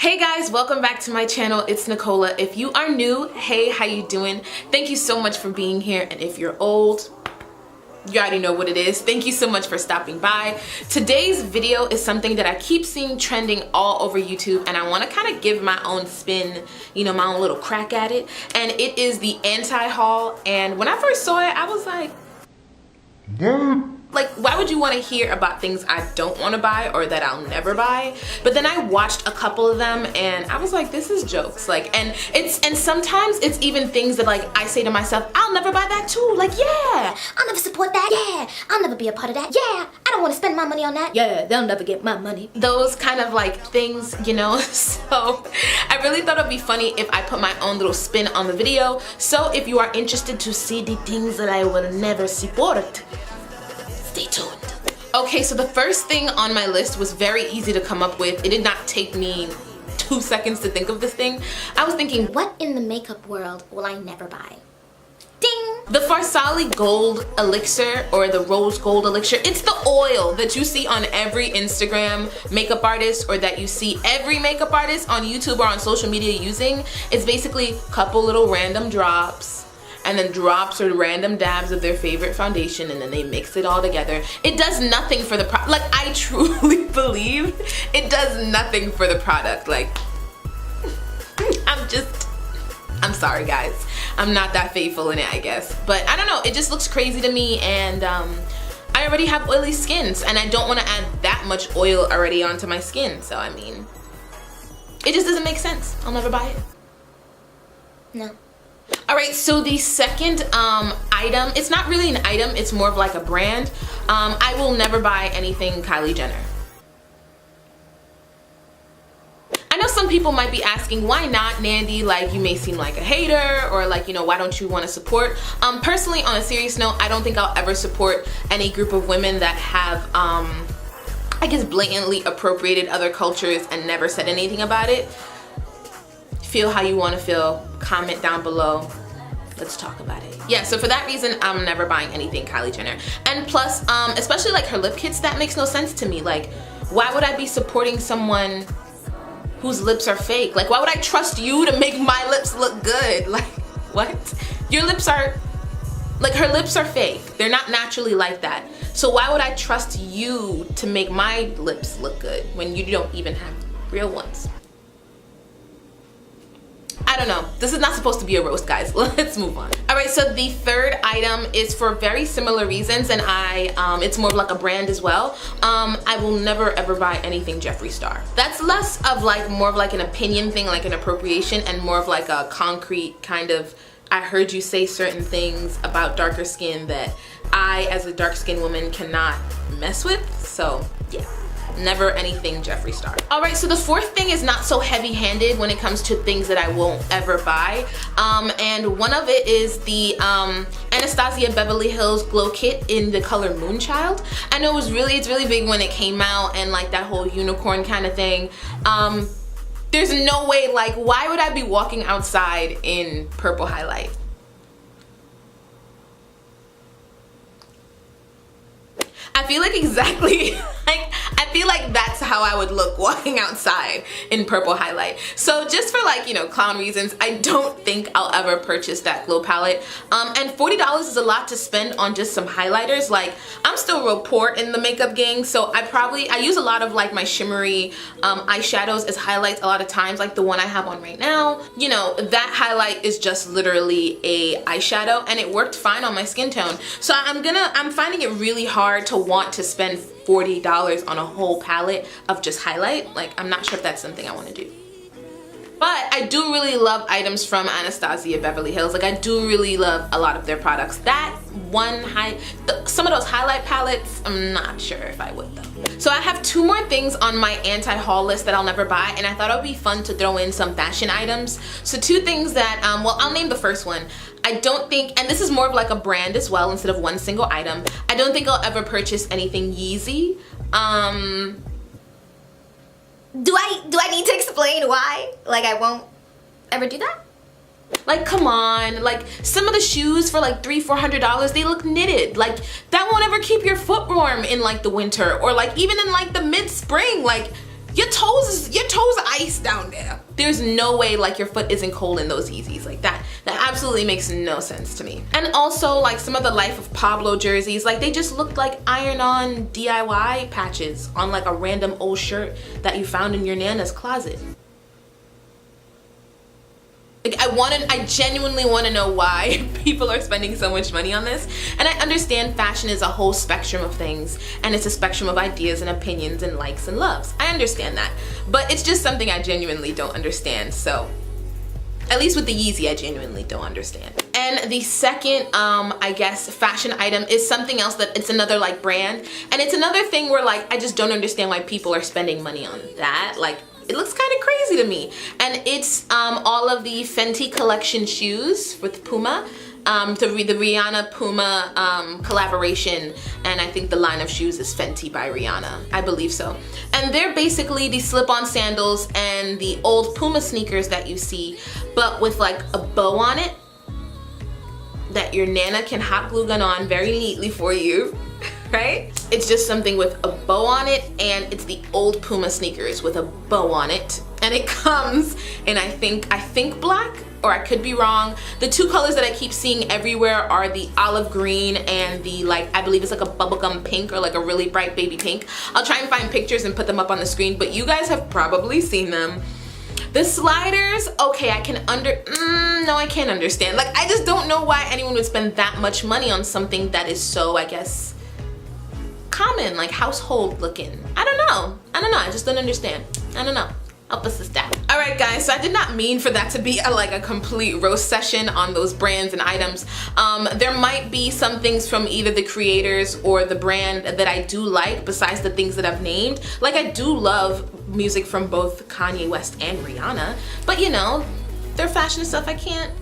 Hey guys, welcome back to my channel. It's Nicola. If you are new, hey, how you doing? Thank you so much for being here, and if you're old, you already know what it is. Thank you so much for stopping by. Today's video is something that I keep seeing trending all over YouTube, and I want to kind of give my own spin, you know, my own little crack at it. And it is the anti-haul. And when I first saw it, I was like, why would you want to hear about things I don't want to buy or that I'll never buy? But then I watched a couple of them and I was like, this is jokes. And sometimes it's even things that like I say to myself, I'll never buy that too. Like, yeah, I'll never support that. Yeah, I'll never be a part of that. Yeah, I don't want to spend my money on that. Yeah, they'll never get my money. Those kind of like things, you know. So I really thought it'd be funny if I put my own little spin on the video. So if you are interested to see the things that I will never support, stay tuned. Okay, so the first thing on my list was very easy to come up with. It did not take me 2 seconds to think of this thing. I was thinking, what in the makeup world will I never buy? Ding! The Farsali Gold Elixir, or the Rose Gold Elixir. It's the oil that you see on every Instagram makeup artist, or that you see every makeup artist on YouTube or on social media using. It's basically a couple little random drops, and then drops or random dabs of their favorite foundation, and then they mix it all together. It does nothing for the product. Like, I truly believe it does nothing for the product. Like, I'm sorry guys. I'm not that faithful in it, I guess. But I don't know, it just looks crazy to me, and I already have oily skins, and I don't want to add that much oil already onto my skin. So I mean, it just doesn't make sense. I'll never buy it. No. Alright, so the second item, it's not really an item, it's more of like a brand. I will never buy anything Kylie Jenner. I know some people might be asking, why not, Nandy? Like, you may seem like a hater, or like, you know, why don't you want to support? Personally, on a serious note, I don't think I'll ever support any group of women that have, I guess, blatantly appropriated other cultures and never said anything about it. Feel how you want to feel. Comment down below. Let's talk about it. Yeah, so for that reason, I'm never buying anything Kylie Jenner. And plus, especially like her lip kits, that makes no sense to me. Like, why would I be supporting someone whose lips are fake? Like, why would I trust you to make my lips look good? Like, what? Your lips are, like, her lips are fake. They're not naturally like that. So why would I trust you to make my lips look good when you don't even have real ones? I don't know. This is not supposed to be a roast, guys. Let's move on. Alright, so the third item is for very similar reasons, and it's more of like a brand as well. I will never ever buy anything Jeffree Star. That's less of like, more of like an opinion thing, like an appropriation, and more of like a concrete kind of, I heard you say certain things about darker skin that I, as a dark skinned woman, cannot mess with. So yeah, never anything Jeffree Star. Alright, so the fourth thing is not so heavy-handed when it comes to things that I won't ever buy. And one of it is the Anastasia Beverly Hills Glow Kit in the color Moonchild. I know it's really big when it came out, and like that whole unicorn kind of thing. There's no way, like, why would I be walking outside in purple highlight? I feel like exactly, like, I feel like that's how I would look walking outside in purple highlight. So just for like, you know, clown reasons, I don't think I'll ever purchase that glow palette. And $40 is a lot to spend on just some highlighters. Like, I'm still real poor in the makeup gang, so I use a lot of like my shimmery eyeshadows as highlights a lot of times, like the one I have on right now. You know, that highlight is just literally a eyeshadow, and it worked fine on my skin tone. So I'm finding it really hard to want to spend $40 on a whole palette of just highlight. Like, I'm not sure if that's something I want to do. But I do really love items from Anastasia Beverly Hills. Like, I do really love a lot of their products. That one some of those highlight palettes, I'm not sure if I would though. So I have two more things on my anti-haul list that I'll never buy, and I thought it would be fun to throw in some fashion items. So two things that, well, I'll name the first one. I don't think, and this is more of like a brand as well instead of one single item, I don't think I'll ever purchase anything YEEZY. Do I need to explain why? Like, I won't ever do that? Like, come on, like some of the shoes for like $300-400, they look knitted. Like, that won't ever keep your foot warm in like the winter, or like even in like the mid-spring. Like, your toes ice down there. There's no way like your foot isn't cold in those Yeezys. Like that absolutely makes no sense to me. And also like some of the Life of Pablo jerseys, like they just looked like iron-on DIY patches on like a random old shirt that you found in your Nana's closet. Like I genuinely want to know why people are spending so much money on this. And I understand fashion is a whole spectrum of things, and it's a spectrum of ideas and opinions and likes and loves. I understand that, but it's just something I genuinely don't understand. So at least with the Yeezy, I genuinely don't understand. And the second, I guess, fashion item is something else that it's another like brand, and it's another thing where like I just don't understand why people are spending money on that. Like, it looks kind of crazy to me. And it's all of the Fenty collection shoes with Puma, the Rihanna Puma collaboration, and I think the line of shoes is Fenty by Rihanna, I believe so. And they're basically the slip-on sandals and the old Puma sneakers that you see, but with like a bow on it that your Nana can hot glue gun on very neatly for you. Right? It's just something with a bow on it, and it's the old Puma sneakers with a bow on it, and it comes in I think black, or I could be wrong. The two colors that I keep seeing everywhere are the olive green and the like, I believe it's like a bubblegum pink or like a really bright baby pink. I'll try and find pictures and put them up on the screen, but you guys have probably seen them. The sliders, okay, I can no, I can't understand. Like, I just don't know why anyone would spend that much money on something that is so, I guess, common, like household looking. I don't know, I just don't understand. I don't know. Help us sister. All right guys, so I did not mean for that to be like a complete roast session on those brands and items. There might be some things from either the creators or the brand that I do like besides the things that I've named. Like, I do love music from both Kanye West and Rihanna, but you know, their fashion and stuff, I can't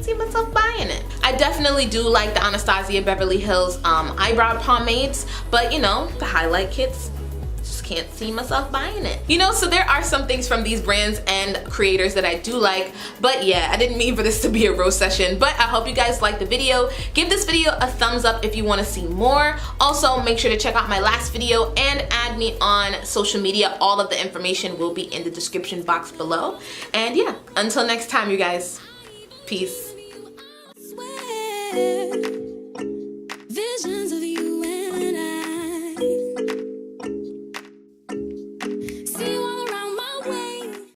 see myself buying it. I definitely do like the Anastasia Beverly Hills eyebrow pomades, but you know, the highlight kits, just can't see myself buying it. You know, so there are some things from these brands and creators that I do like, but yeah, I didn't mean for this to be a roast session, but I hope you guys liked the video. Give this video a thumbs up if you want to see more. Also, make sure to check out my last video and add me on social media. All of the information will be in the description box below. And yeah, until next time, you guys. Peace.